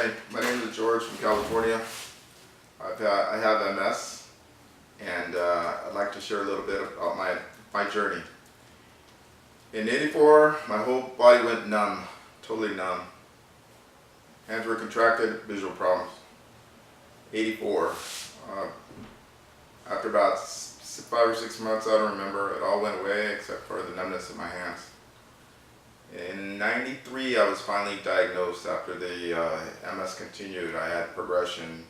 Hi, my name is George from California. I have MS, and I'd like to share a little bit about my journey. In '84, my whole body went numb, totally numb. Hands were contracted, visual problems. '84. After about 5 or 6 months, I don't remember, it all went away except for the numbness in my hands. In '93, I was finally diagnosed after the MS continued. I had progression,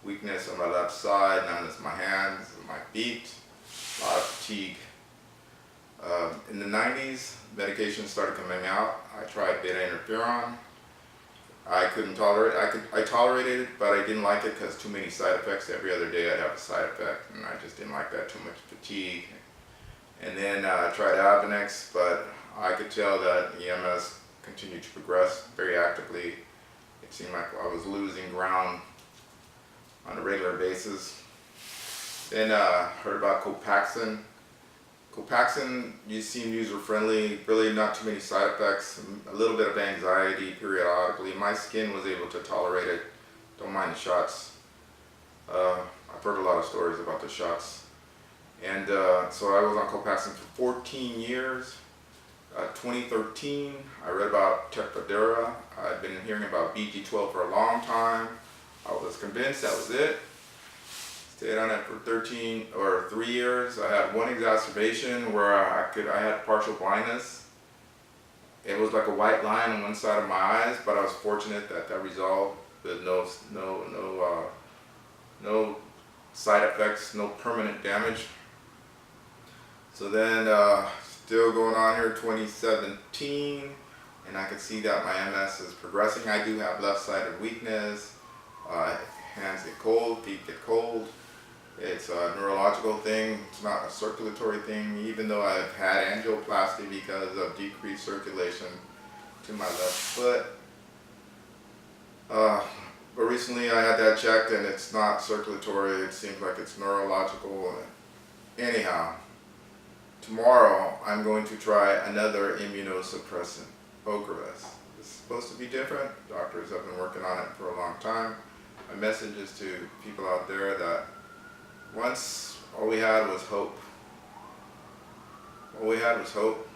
weakness on my left side, numbness in my hands, my feet, a lot of fatigue. In the '90s, medication started coming out. I tried Beta-Interferon. I couldn't tolerate it. I tolerated it, but I didn't like it because too many side effects. Every other day I'd have a side effect, and I just didn't like that, too much fatigue. And then I tried Avonex, but I could tell that the MS continued to progress very actively. It seemed like I was losing ground on a regular basis. Then heard about Copaxone. Copaxone seemed user-friendly, really not too many side effects, a little bit of anxiety periodically. My skin was able to tolerate it, don't mind the shots. I've heard a lot of stories about the shots. And so I was on Copaxone for 14 years. 2013, I read about Tecfidera. I'd been hearing about BG12 for a long time. I was convinced that was it. Stayed on it for 3 years. I had one exacerbation where I had partial blindness. It was like a white line on one side of my eyes, but I was fortunate that that resolved with no side effects, no permanent damage. So then, still going on here, 2017, and I can see that my MS is progressing. I do have left-sided weakness. Hands get cold, feet get cold. It's a neurological thing. It's not a circulatory thing, even though I've had angioplasty because of decreased circulation to my left foot. But recently I had that checked and it's not circulatory. It seems like it's neurological. Anyhow, tomorrow I'm going to try another immunosuppressant, Ocrevus. It's supposed to be different. Doctors have been working on it for a long time. My message is to people out there that once all we had was hope. All we had was hope.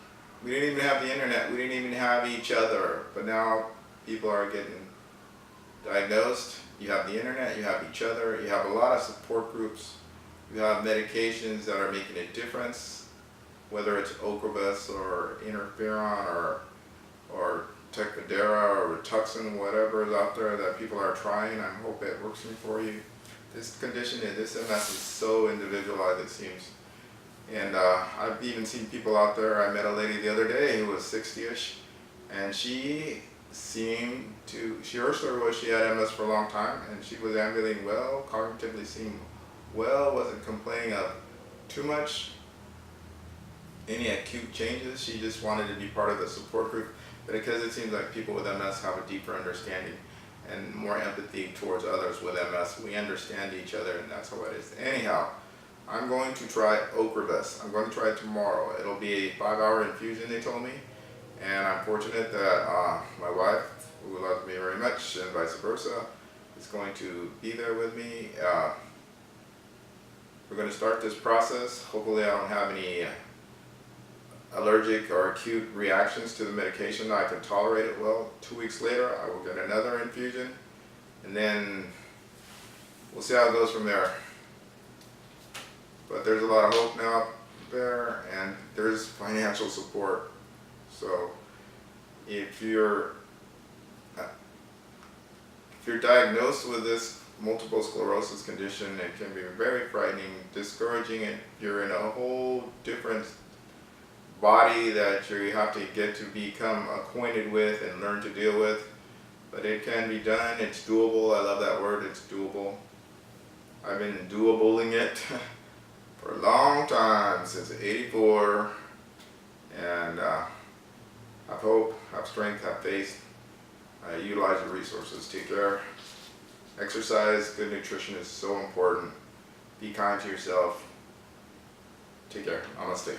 We didn't even have the internet. We didn't even have each other. But now people are getting diagnosed. You have the internet, you have each other, you have a lot of support groups. You have medications that are making a difference, whether it's Ocrevus or interferon or Tecfidera or Rituxan, whatever is out there that people are trying. I hope it works for you. This condition, this MS is so individualized, it seems. And I've even seen people out there. I met a lady the other day who was 60-ish, and she seemed to, her story was she had MS for a long time, and she was ambulating well, cognitively seemed well, wasn't complaining of too much, any acute changes. She just wanted to be part of the support group. But because it seems like people with MS have a deeper understanding and more empathy towards others with MS, we understand each other, and that's how it is. Anyhow, I'm going to try Ocrevus. I'm going to try it tomorrow. It'll be a 5-hour infusion, they told me, and I'm fortunate that my wife, who loves me very much, and vice versa, is going to be there with me. We're going to start this process. Hopefully I don't have any allergic or acute reactions to the medication. I can tolerate it well. 2 weeks later, I will get another infusion, and then we'll see how it goes from there. But there's a lot of hope now there, and there's financial support. So if you're diagnosed with this multiple sclerosis condition, it can be very frightening, discouraging, and you're in a whole different body that you have to get to become acquainted with and learn to deal with. But it can be done. It's doable. I love that word. It's doable. I've been doabling it for a long time, since '84, and have hope, have strength, have faith. Utilize the resources. Take care. Exercise, good nutrition is so important. Be kind to yourself. Take care. Namaste.